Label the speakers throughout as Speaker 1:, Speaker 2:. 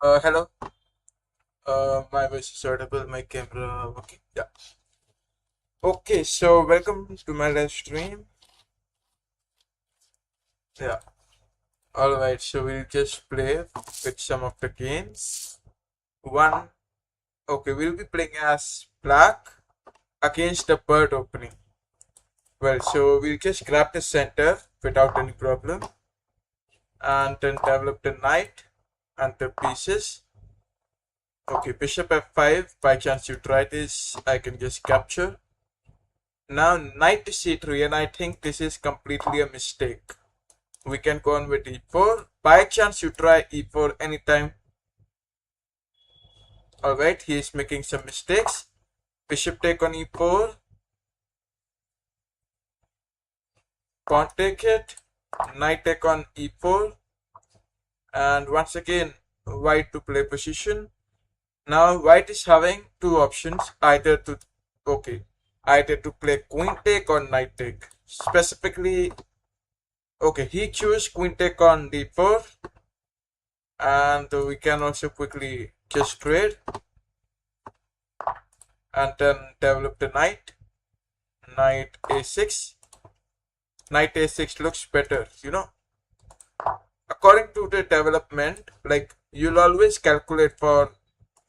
Speaker 1: Hello. My voice is audible. My camera working. Yeah. Okay. So welcome to my live stream. Yeah. All right. So we'll just play with some of the games. One. Okay. We'll be playing as black against the bird opening. Well, so we'll just grab the center without any problem, and then develop the knight and the pieces. Okay. Bishop f5. By chance you try this, I can just capture. Now knight to c3, and I think this is completely a mistake. We can go on with e4. By chance you try e4 anytime. Alright, he is making some mistakes. Bishop take on e4. Pawn take it. Knight take on e4. And once again, white to play position. Now white is having two options, either to play queen take or knight take. Specifically, okay, he choose queen take on d4, and we can also quickly just trade and then develop the knight. Knight a6. Knight a6 looks better, according to the development. Like, you'll always calculate for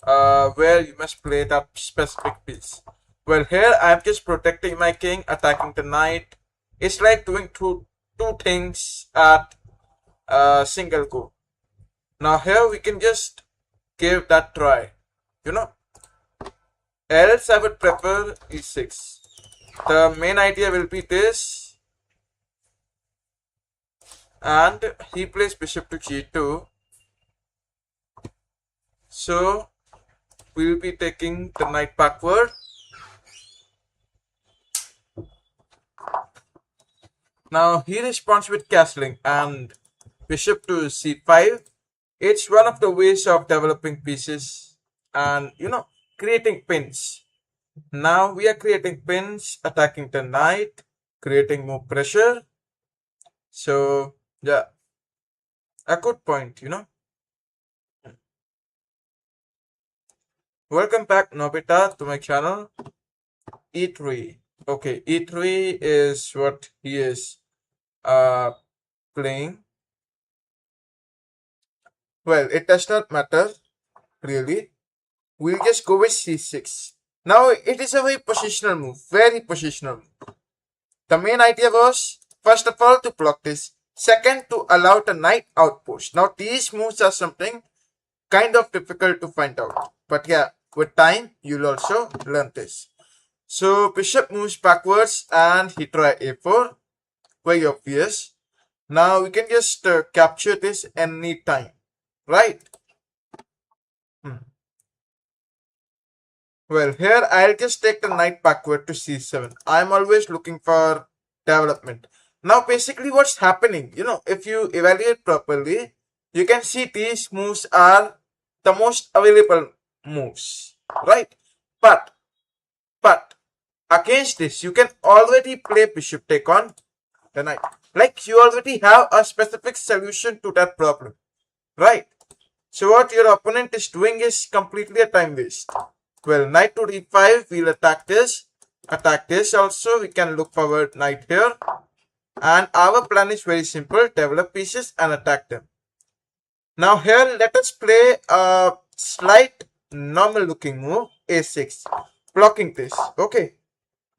Speaker 1: where you must play that specific piece. Well, here I'm just protecting my king, attacking the knight. It's like doing two things at a single go. Now here we can just give that try, else I would prefer e6. The main idea will be this, and he plays bishop to g2. So we'll be taking the knight backward. Now he responds with castling and bishop to c5. It's one of the ways of developing pieces and creating pins. Now we are creating pins, attacking the knight, creating more pressure. So yeah, a good point, Welcome back, Nobita, to my channel. E3. Okay, E3 is what he is playing. Well, it does not matter, really. We'll just go with c6. Now, it is a very positional move. Very positional move. The main idea was, first of all, to block this. Second, to allow the knight outpost. Now, these moves are something kind of difficult to find out. But yeah, with time, you'll also learn this. So, bishop moves backwards and he try a4. Very obvious. Now, we can just capture this any time. Right? Well, here I'll just take the knight backward to c7. I'm always looking for development. Now, basically what's happening, if you evaluate properly, you can see these moves are the most available moves, right? But against this, you can already play bishop take on the knight. Like, you already have a specific solution to that problem, right? So what your opponent is doing is completely a time waste. Well, knight to d5, we'll attack this. Attack this also, we can look forward knight here. And our plan is very simple, develop pieces and attack them. Now here, let us play a slight normal looking move, a6. Blocking this, okay.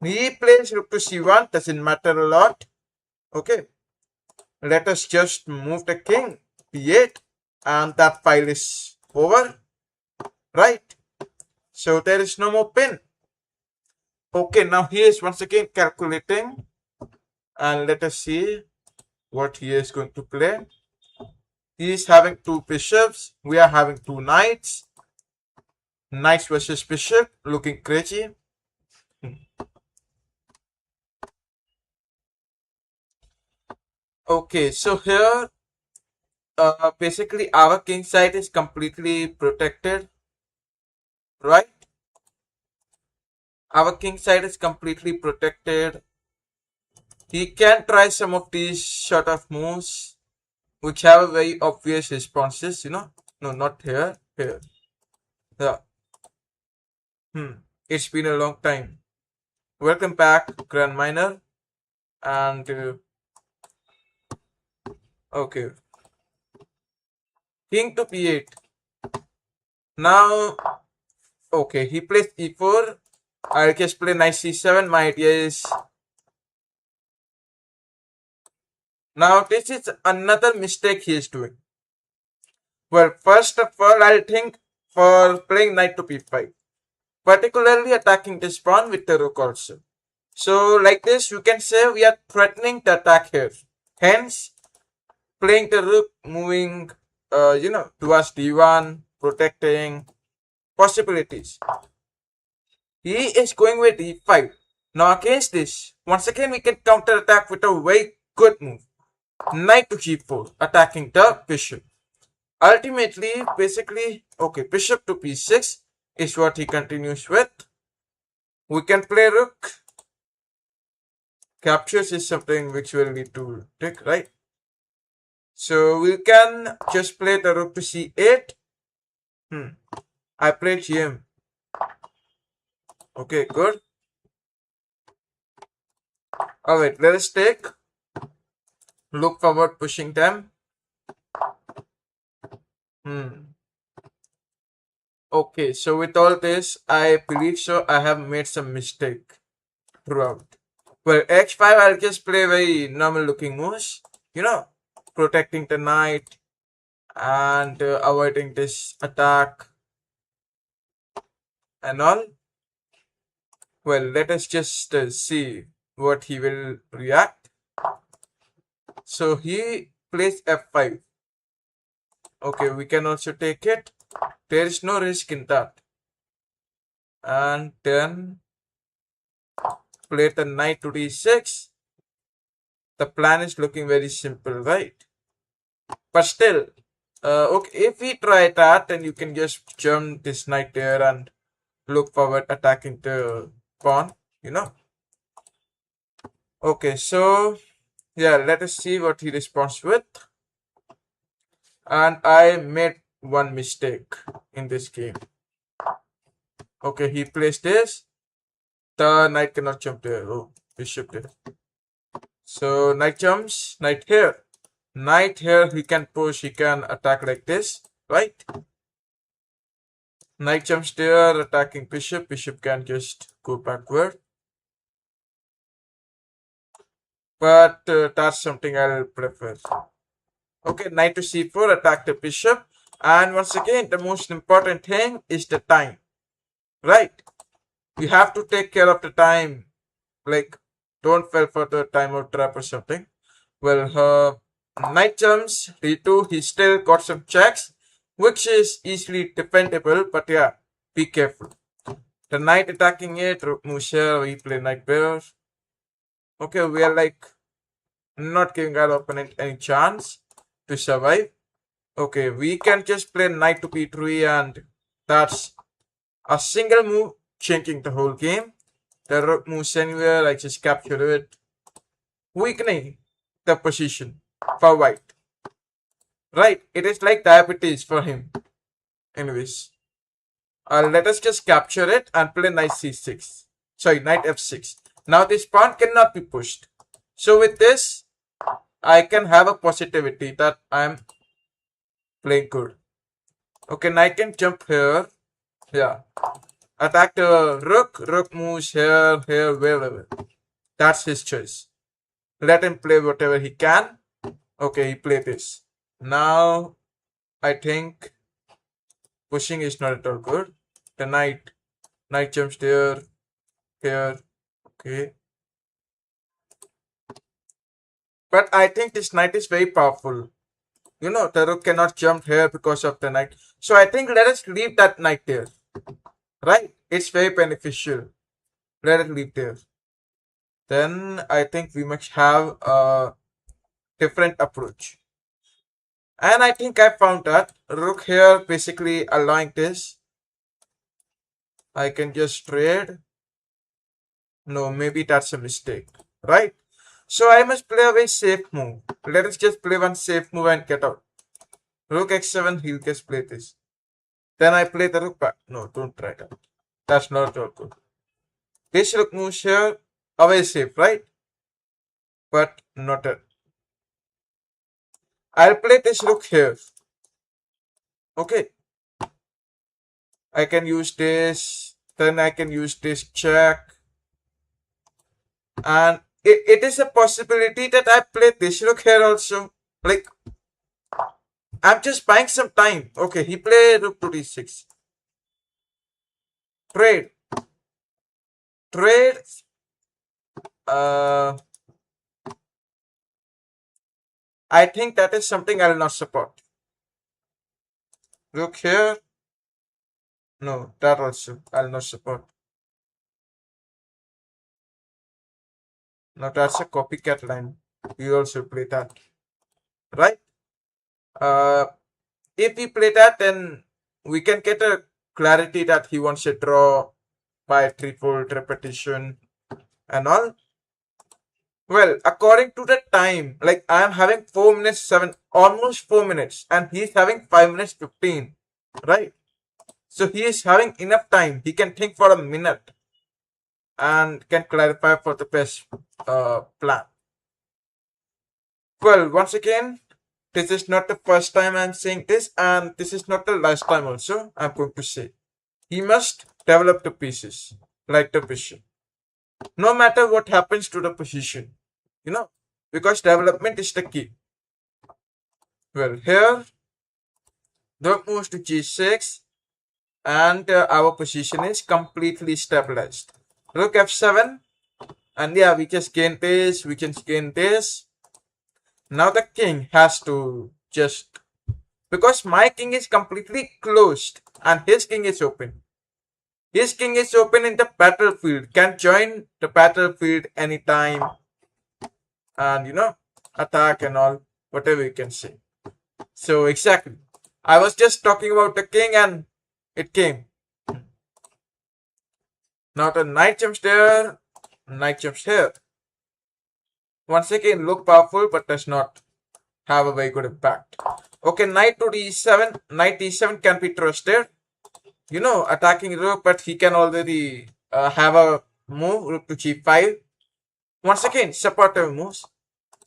Speaker 1: He plays rook to c1, doesn't matter a lot. Okay. Let us just move the king, b8. And that file is over, right? So there is no more pin. Okay, now he is once again calculating, and let us see what he is going to play. He is having two bishops, we are having two knights. Knights versus bishop, looking crazy. Okay, so here basically our king side is completely protected, right? Our king side is completely protected. He can try some of these sort of moves which have very obvious responses, no, not here. here. Yeah. It's been a long time. Welcome back, Grand Miner. And okay, King to p8. Now, okay, he plays e4. I'll just play knight c7. My idea is now this is another mistake he is doing. Well, first of all, I'll think for playing knight to p5, particularly attacking this pawn with the rook also. So like this, you can say we are threatening the attack here. Hence, playing the rook, moving, towards d1, protecting possibilities. He is going with d5. Now against this, once again we can counter attack with a very good move. Knight to g4, attacking the bishop. Ultimately, basically, okay, bishop to p6 is what he continues with. We can play rook. Captures is something which will need to take, right? So we can just play the rook to c8. I played gm. Okay, good. Alright, let us take. Look forward, pushing them. Okay, so with all this, I believe so I have made some mistake throughout. Well, h5, I'll just play very normal looking moves. Protecting the knight and avoiding this attack and all. Well, let us just see what he will react. So he plays f5. Okay, we can also take it. There is no risk in that. And then play the knight to d6. The plan is looking very simple, right? But still, okay, if we try that, then you can just jump this knight there and look forward attacking the pawn, Okay, so yeah, let us see what he responds with. And I made one mistake in this game. Okay, he plays this. The knight cannot jump there. Oh, bishop there. So knight jumps, knight here. Knight here, he can push, he can attack like this, right? Knight jumps there, attacking bishop. Bishop can just go backward. But that's something I'll prefer. Okay, knight to c4, attack the bishop. And once again, the most important thing is the time, right? You have to take care of the time. Like, don't fall for the timeout trap or something. Well, knight jumps, d2, he still got some checks, which is easily defendable, but yeah, be careful. The knight attacking it, rook moves here, we play knight bear. Okay, we are like not giving our opponent any chance to survive. Okay, we can just play knight to b3 and that's a single move changing the whole game. The rook moves anywhere, I just capture it, weakening the position for white. Right, it is like diabetes for him. Anyways, let us just capture it and play knight c6. Sorry, knight f6. Now this pawn cannot be pushed. So with this, I can have a positivity that I'm playing good. Okay, knight can jump here. Yeah. Attack the rook. Rook moves here, here, wherever. That's his choice. Let him play whatever he can. Okay, he played this. Now, I think pushing is not at all good. The knight jumps there, here. Okay. But I think this knight is very powerful. The rook cannot jump here because of the knight. So I think let us leave that knight there. Right? It's very beneficial. Let it leave there. Then I think we must have a different approach. And I think I found that. Rook here basically allowing this. I can just trade. No, maybe that's a mistake. Right? So I must play a very safe move. Let us just play one safe move and get out. Rook x7, he'll just play this. Then I play the rook back. No, don't try that. That's not all good. This rook moves here. Away safe, right? But not a. I'll play this rook here. Okay. I can use this. Then I can use this check. And it is a possibility that I play this rook here also. Like, I'm just buying some time. Okay, he played rook to d6. Trade. Trade. I think that is something I will not support. Rook here. No, that also I'll not support. Now that's a copycat line. You also play that, right? Uh, if we play that, then we can get a clarity that he wants a draw by threefold repetition and all. Well, according to the time, like I am having 4 minutes 7, almost 4 minutes, and he's having 5 minutes 15, right? So he is having enough time. He can think for a minute and can clarify for the best plan. Well, once again, this is not the first time I'm saying this, and this is not the last time also I'm going to say. He must develop the pieces, like the bishop. No matter what happens to the position, because development is the key. Well, here, rook moves to g6, and our position is completely stabilized. Rook f7, and yeah, we just gain this, we can gain this. Now the king has to just, because my king is completely closed and his king is open. His king is open in the battlefield, can join the battlefield anytime, and attack and all, whatever you can say. So exactly, I was just talking about the king and it came. Now the knight jumps there, knight jumps here. Once again, look powerful but does not have a very good impact. Okay, knight to d7. Knight d7 can be trusted. Attacking rook, but he can already have a move, rook to g5. Once again, supportive moves,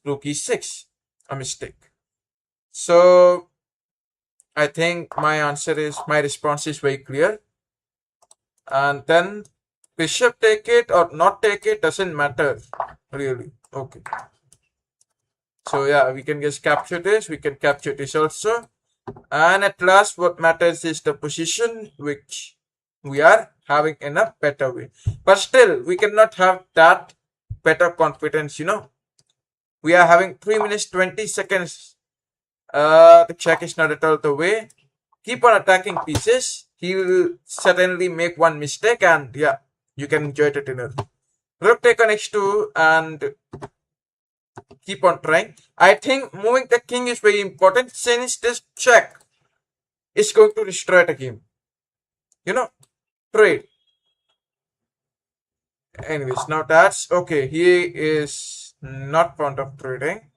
Speaker 1: rook e6. A mistake. So, I think my response is very clear. And then, bishop take it or not take it doesn't matter, really. Okay. So yeah, we can just capture this. We can capture this also. And at last, what matters is the position which we are having in a better way. But still, we cannot have that better confidence, We are having 3 minutes 20 seconds. The check is not at all the way. Keep on attacking pieces. He will certainly make one mistake, and yeah, you can enjoy the dinner. Rook take on h2 and keep on trying. I think moving the king is very important since this check is going to destroy the game. Trade. Anyways, now that's okay. He is not fond of trading.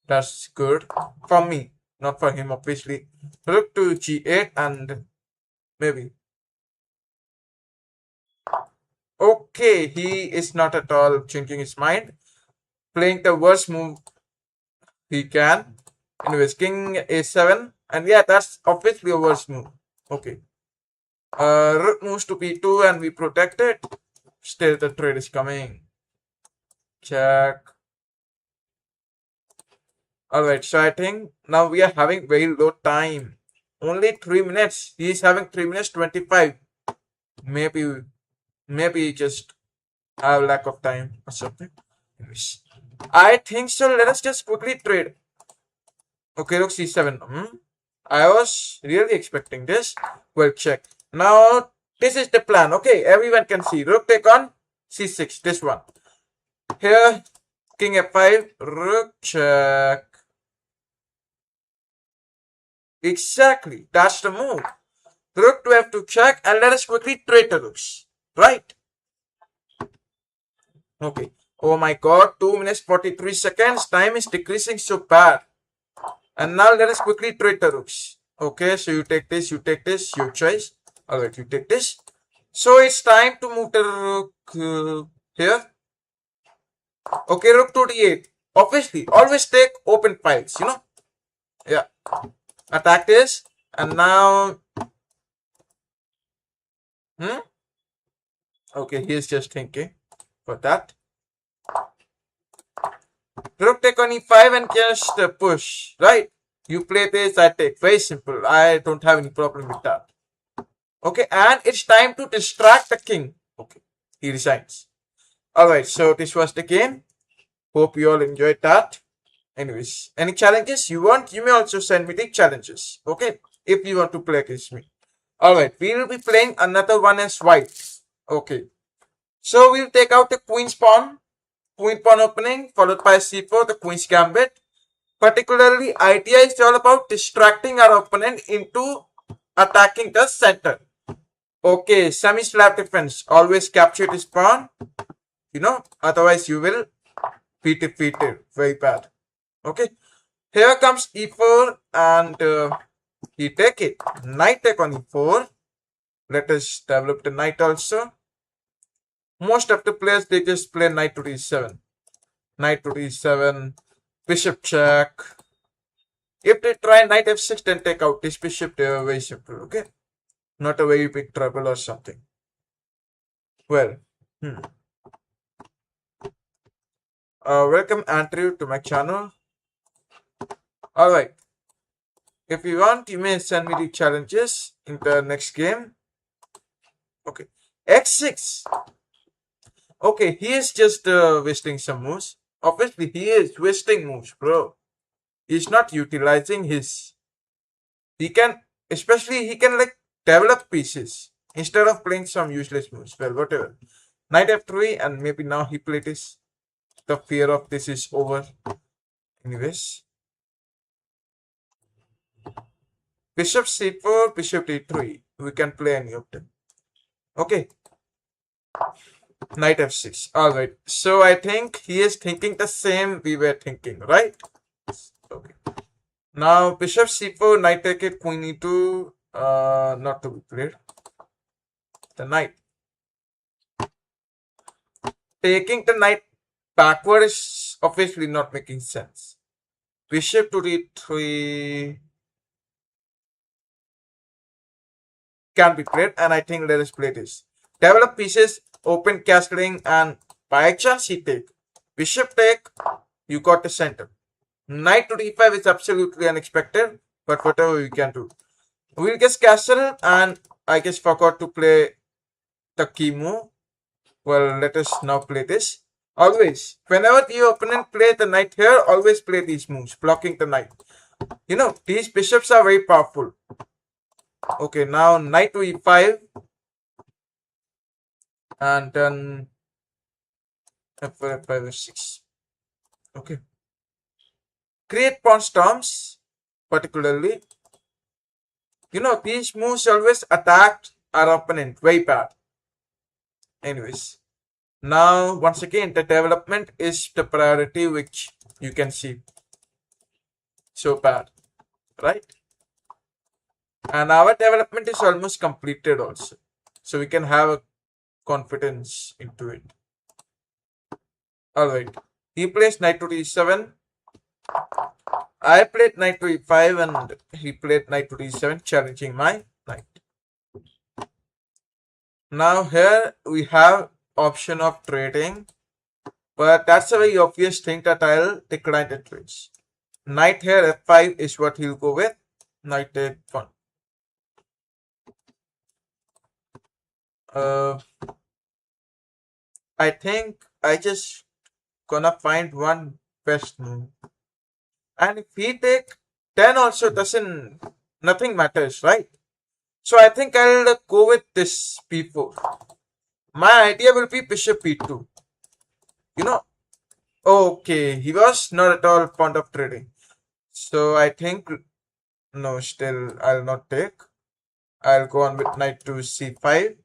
Speaker 1: That's good for me, not for him, obviously. Rook to g8 and maybe. Okay, he is not at all changing his mind. Playing the worst move he can. Anyways, king a7. And yeah, that's obviously a worst move. Okay. Rook moves to b2 and we protect it. Still the trade is coming. Check. Alright, so I think now we are having very low time. Only 3 minutes. He is having 3 minutes 25. Maybe just have lack of time or something. Anyways, I think so. Let us just quickly trade. Okay, rook c7. I was really expecting this. Well, check. Now, this is the plan. Okay, everyone can see. Rook take on c6. This one. Here, king f5. Rook check. Exactly. That's the move. Rook to f2 check. And let us quickly trade the rooks. Right? Okay. Oh my god. 2 minutes 43 seconds. Time is decreasing so bad. And now let us quickly trade the rooks. Okay, so you take this, your choice. Alright, you take this. So it's time to move the rook here. Okay, rook to d8. Obviously, always take open files, Yeah. Attack this. And now, hmm? Okay, he's just thinking for that. Rook take on e5 and just push, right? You play this, I take. Very simple. I don't have any problem with that. Okay, and it's time to distract the king. Okay, he resigns. Alright, so this was the game. Hope you all enjoyed that. Anyways, any challenges you want, you may also send me the challenges. Okay, if you want to play against me. Alright, we will be playing another one as white. Okay, so we'll take out the queen's pawn. Queen pawn opening, followed by c4, the queen's gambit. Particularly, idea is all about distracting our opponent into attacking the center. Okay, semi-slap defense. Always capture this pawn. Otherwise you will be defeated. Very bad. Okay, here comes e4 and he take it. Knight take on e4. Let us develop the knight also. Most of the players, they just play knight to d7. Knight to d7. Bishop check. If they try knight f6, then take out this bishop. They are very simple. Okay, not a very big trouble or something. Well, welcome Andrew to my channel. Alright, if you want, you may send me the challenges in the next game. Okay, x6. Okay, he is just wasting some moves. Obviously, he is wasting moves, bro. He's not utilizing his. He can, especially, he can like develop pieces instead of playing some useless moves. Well, whatever. Knight f3, and maybe now he played this. The fear of this is over. Anyways, bishop c4, bishop d3. We can play any of them. Okay. Knight f6. Alright. So I think he is thinking the same we were thinking, right? Okay. Now bishop c4, knight take it, queen e2. Not to be played. The knight. Taking the knight backward is obviously not making sense. Bishop to d3 can be played, and I think let us play this. Develop pieces, open castling, and by chance he take. Bishop take, you got the center. Knight to d5 is absolutely unexpected, but whatever we can do. We'll guess castle, and I guess forgot to play the key move. Well, let us now play this. Always, whenever your opponent play the knight here, always play these moves, blocking the knight. These bishops are very powerful. Okay, now knight to e5. And then f4, f5, f6. Okay. Create pawn storms, particularly. These moves always attack our opponent. Very bad. Anyways. Now, once again, the development is the priority which you can see. So bad. Right? And our development is almost completed also. So we can have a confidence into it. Alright. He plays knight to d7. I played knight to e5 and he played knight to d7, challenging my knight. Now here we have option of trading, but that's a very obvious thing that I'll decline the trades. Knight here f5 is what he'll go with. Knight take pawn. I think I just gonna find one best move. And if he take, then also nothing matters, right? So I think I'll go with this b4. My idea will be bishop b2. Okay, he was not at all fond of trading. So I think, no, still I'll not take. I'll go on with knight to c5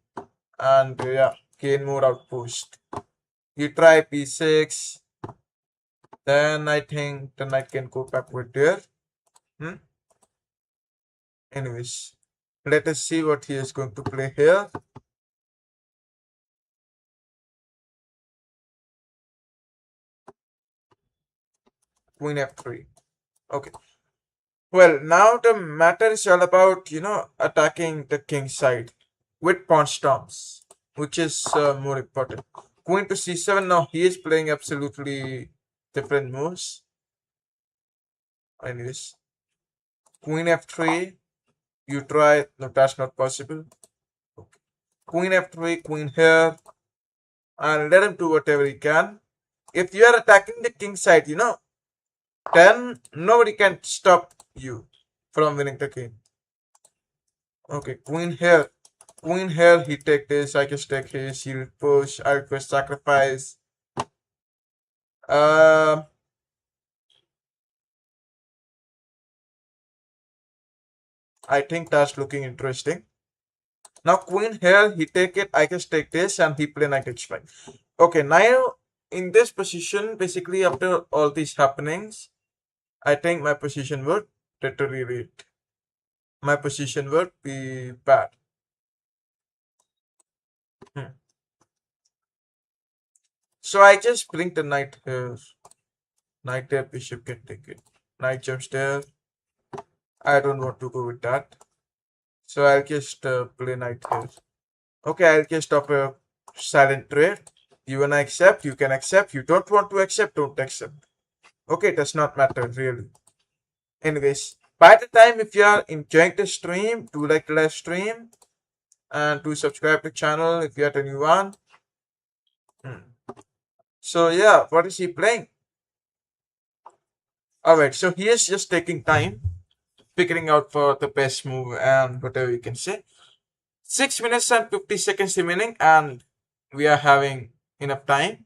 Speaker 1: and yeah, gain more outpost. You try p6. Then I think the knight can go backward there. Anyways, let us see what he is going to play here. Queen f3. Okay. Well, now the matter is all about, attacking the king side with pawn storms, which is more important. Queen to c7. Now he is playing absolutely different moves. Anyways, Queen f3. You try. No, that's not possible. Okay. Queen f3. Queen here, and let him do whatever he can. If you are attacking the king side, then nobody can stop you from winning the game. Okay, queen here. Queen here, he take this, I just take his, he'll push, I request sacrifice. Um, I think that's looking interesting. Now queen here, he take it, I just take this, and he play knight h5. Okay, now in this position, basically after all these happenings, I think my position would deteriorate. My position would be bad. Hmm. So I just bring the knight here. Knight there, bishop can take it. Knight jumps there. I don't want to go with that. So I'll just play knight here. Okay, I'll just stop a silent trade. You wanna accept, you can accept. You don't want to accept, don't accept. Okay, does not matter really. Anyways, by the time if you are enjoying the stream, do like the live stream and do subscribe to the channel if you are the new one. So yeah, what is he playing? Alright, so he is just taking time, figuring out for the best move and whatever you can say. 6 minutes and 50 seconds remaining, and we are having enough time.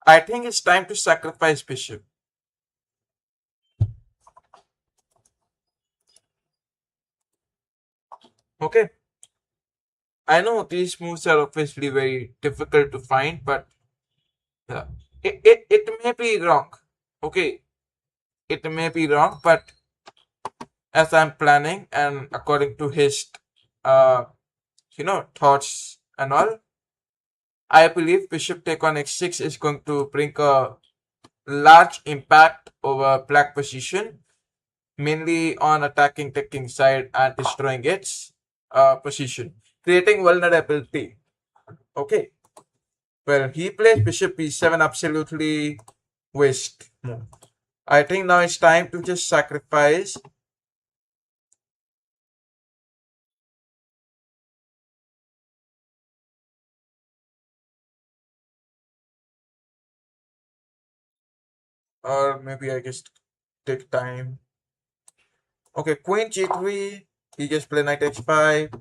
Speaker 1: I think it's time to sacrifice bishop. Okay. I know these moves are obviously very difficult to find, but yeah, it may be wrong. Okay. It may be wrong, but as I'm planning and according to his uh thoughts and all, I believe bishop take on x6 is going to bring a large impact over black position, mainly on attacking the king side and destroying its position, creating vulnerability. Okay. Well, he plays bishop b7, absolutely waste move. I think now it's time to just sacrifice. Or maybe I just take time. Okay, queen g3. He just play knight h5.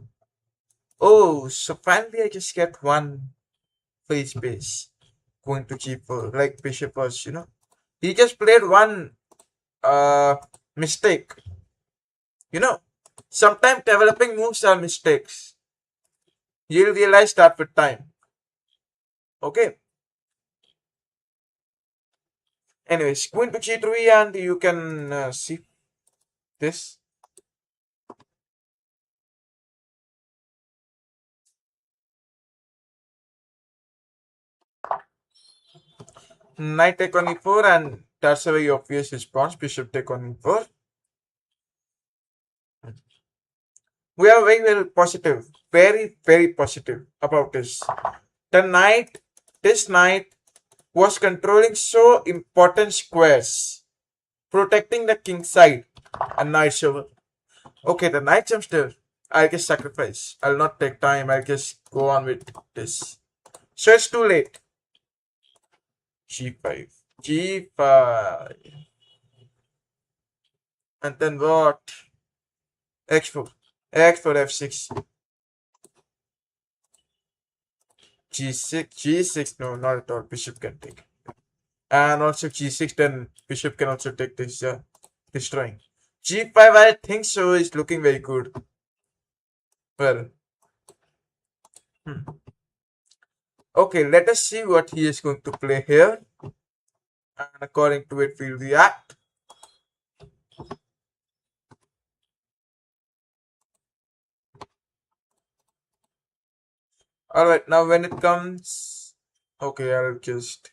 Speaker 1: Oh, so finally I just get one free space. Queen to g4, like bishop was, He just played one mistake. Sometimes developing moves are mistakes. You'll realize that with time. Okay. Anyways, queen to g3, and you can see this. Knight take on e4, and that's a very obvious response. Bishop take on e4. We are very, very positive. Very, very positive about this. This knight was controlling so important squares, protecting the king side, and knight's over. Okay, the knight jumps there. I'll just sacrifice. I'll not take time. I'll just go on with this. So it's too late. G5. G5. And then what? X4. X4, F6. G6. G6. No, not at all. Bishop can take. And also G6, then bishop can also take this, destroying. G5, I think so, is looking very good. Well. Okay, let us see what he is going to play here. And according to it, we'll react. Alright, now when it comes. Okay, I'll just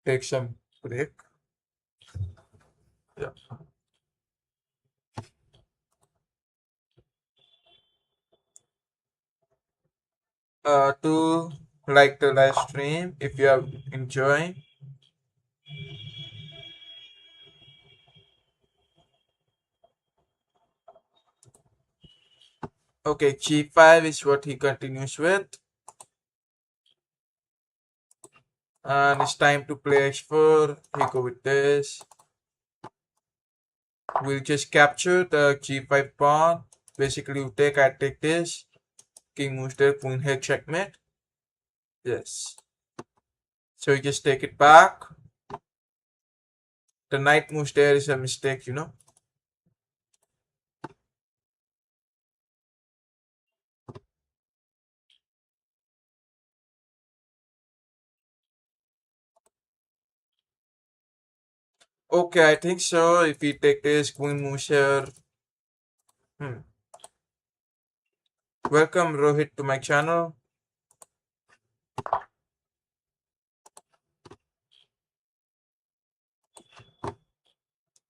Speaker 1: take some break. Yeah. To like the live stream if you are enjoying. Okay, G5 is what he continues with. And it's time to play H4. He go with this. We'll just capture the G5 pawn. Basically, you take, I take this. King moves there, queen here, checkmate. Yes. So you just take it back. The knight moves there is a mistake, you know. Okay, I think so. If we take this, queen moves here. Welcome Rohit to my channel.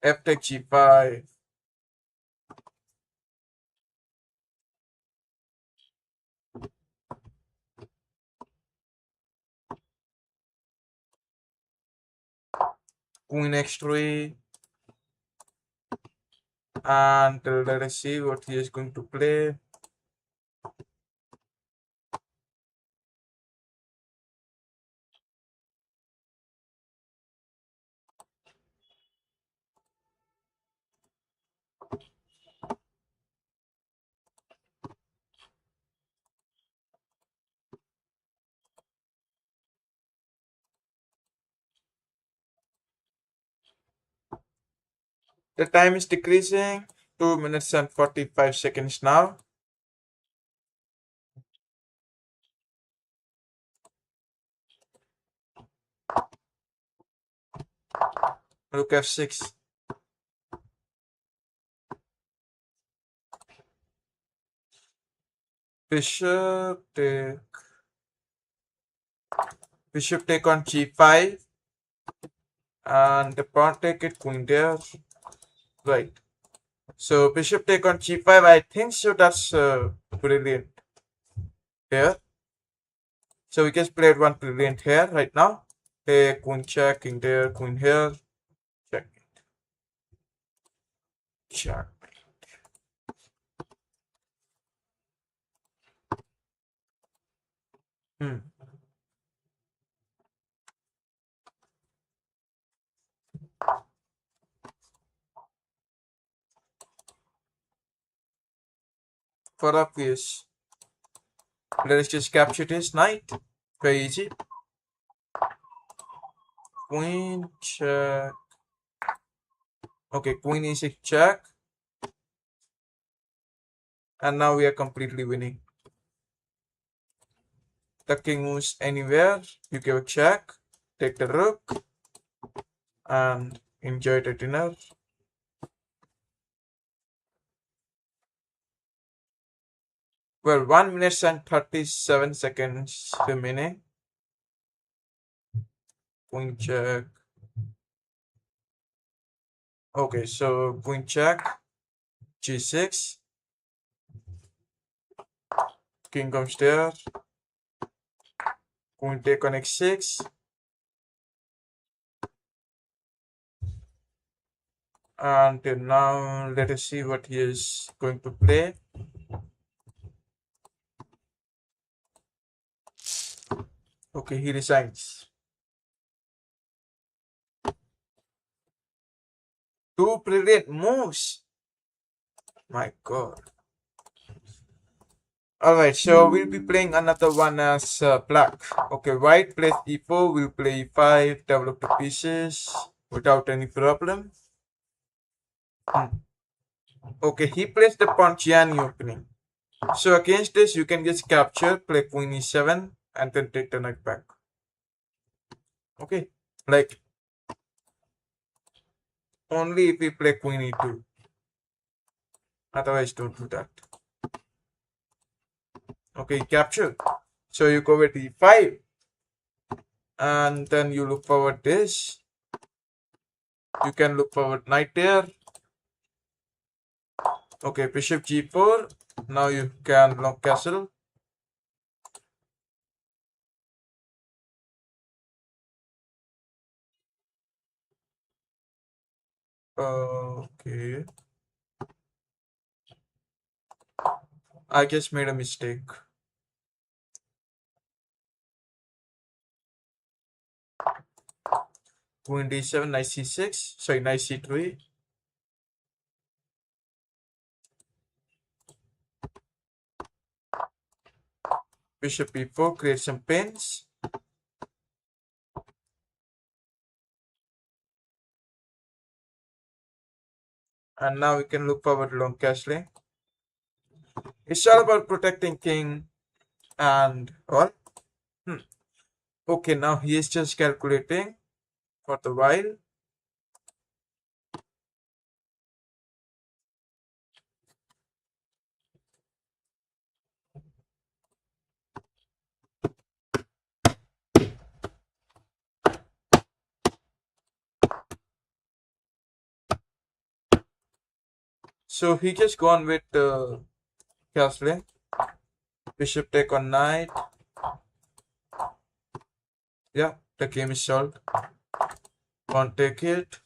Speaker 1: F take G5. Queen X3. And let us see what he is going to play. The time is decreasing. 2 minutes and 45 seconds now. Rook F6. Bishop take. Bishop take on G5. And the pawn take it, queen there. Right. So bishop take on G5. I think so. That's brilliant here. So we just played one brilliant here right now. Take queen check, king there, queen here. Check. Check. For obvious. Let us just capture this knight. Very easy. Queen check. Okay, queen e6 check. And now we are completely winning. The king moves anywhere. You give a check. Take the rook. And enjoy the dinner. Well, 1 minute and 37 seconds remaining. Queen check. Okay, so queen check. G6. King comes there. Queen take on x6. And now let us see what he is going to play. Okay, he resigns. Two brilliant moves. My God. Alright, so we'll be playing another one as black. Okay, white plays e4, we'll play e5, develop the pieces without any problem. Okay, he plays the Ponchiani opening. So against this, you can just capture, play queen e7. and then take the knight back. Okay, like only if we play queen e2. Otherwise, don't do that. Okay, capture. So you go with e5, and then you look forward this. You can look forward knight there. Okay, bishop g4. Now you can long castle. Okay. I just made a mistake. Queen d7, knight c6. Sorry, knight c3. Bishop e4, create some pins. And now we can look forward to long castling. It's all about protecting king and all. Okay, now he is just calculating for the while. So he just gone with castling. Bishop take on knight. Yeah, the game is solved. Can't take it.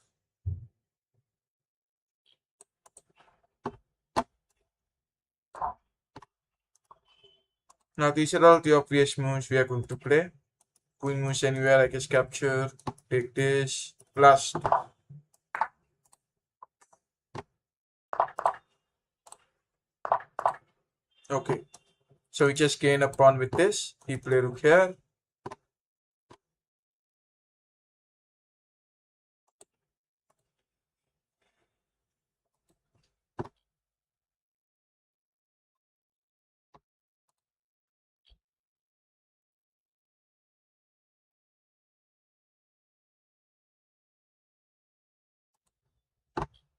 Speaker 1: Now these are all the obvious moves we are going to play. Queen moves anywhere, I guess capture, take this, blast. Okay, so we just gain a pawn with this. He play rook here.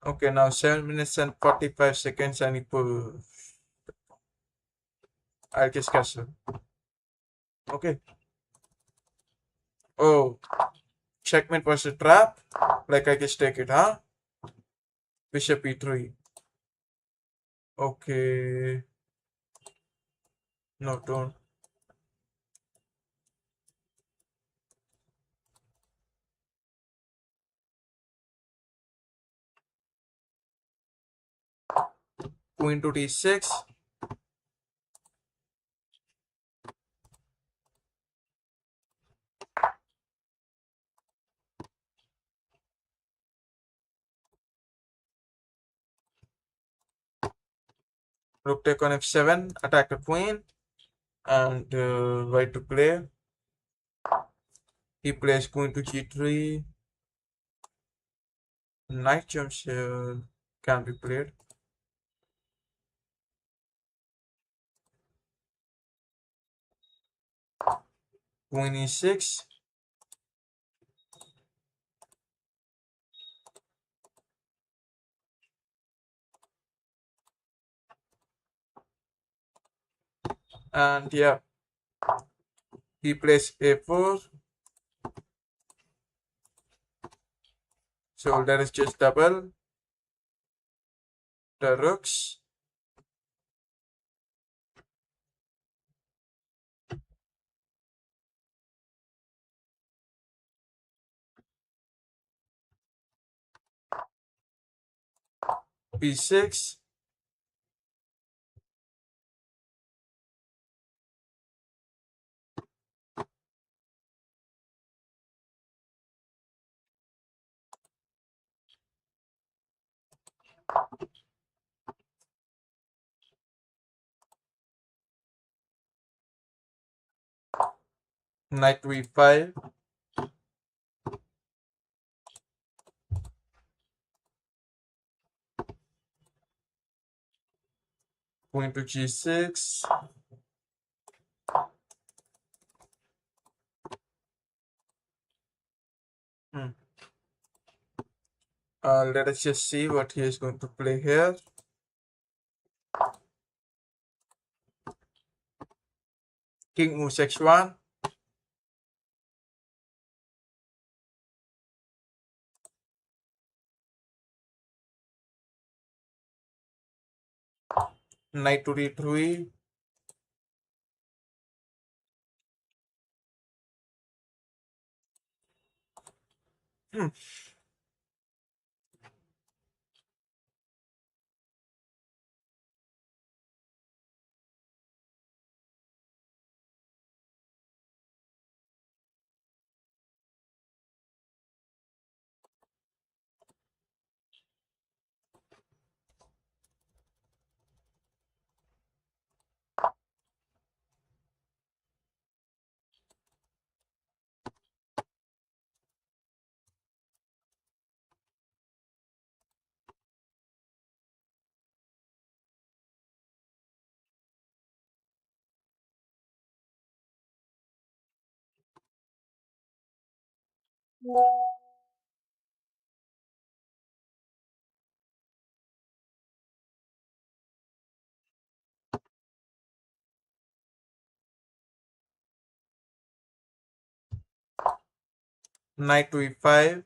Speaker 1: Okay, now 7 minutes and 45 seconds. I need to. I'll just castle. Okay. Oh, checkmate was a trap. Like I just take it, huh? Bishop e3. Okay. No, don't. Queen to d6. Rook take on f7. Attack the queen. And white to play. He plays queen to g3. Knight jumps here. Can be played. Queen e6. And yeah, he plays a4. So that is just double the rooks. b6. Knight to e5. Queen to g6. Let us just see what he is going to play here. King moves x1. Knight to d3. Hmm. Knight to e5.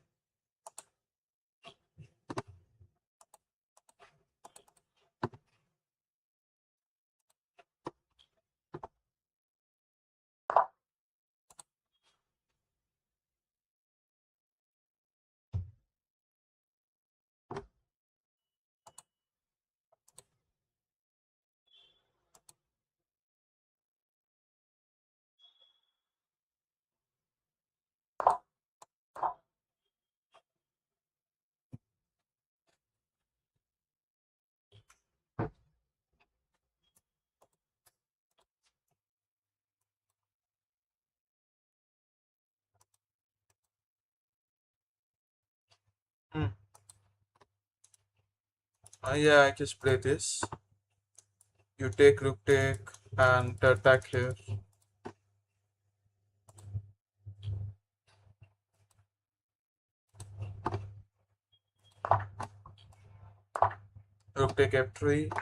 Speaker 1: Hmm. Yeah, I just play this. You take rook take and attack here. Rook take f3.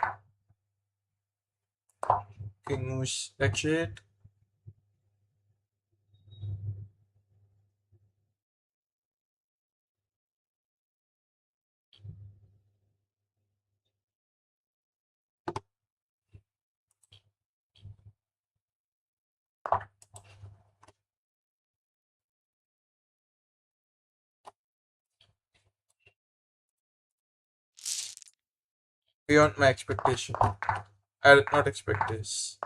Speaker 1: King moves h8. Beyond my expectation. I did not expect this.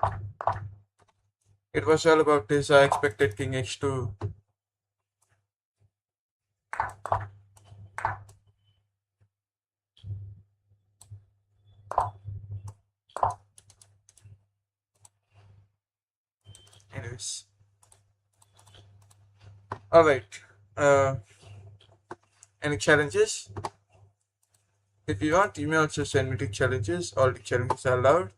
Speaker 1: It was all about this. I expected king h2. Anyways. Alright. Uh, any challenges? If you want, you may also send me the challenges. All the challenges are allowed.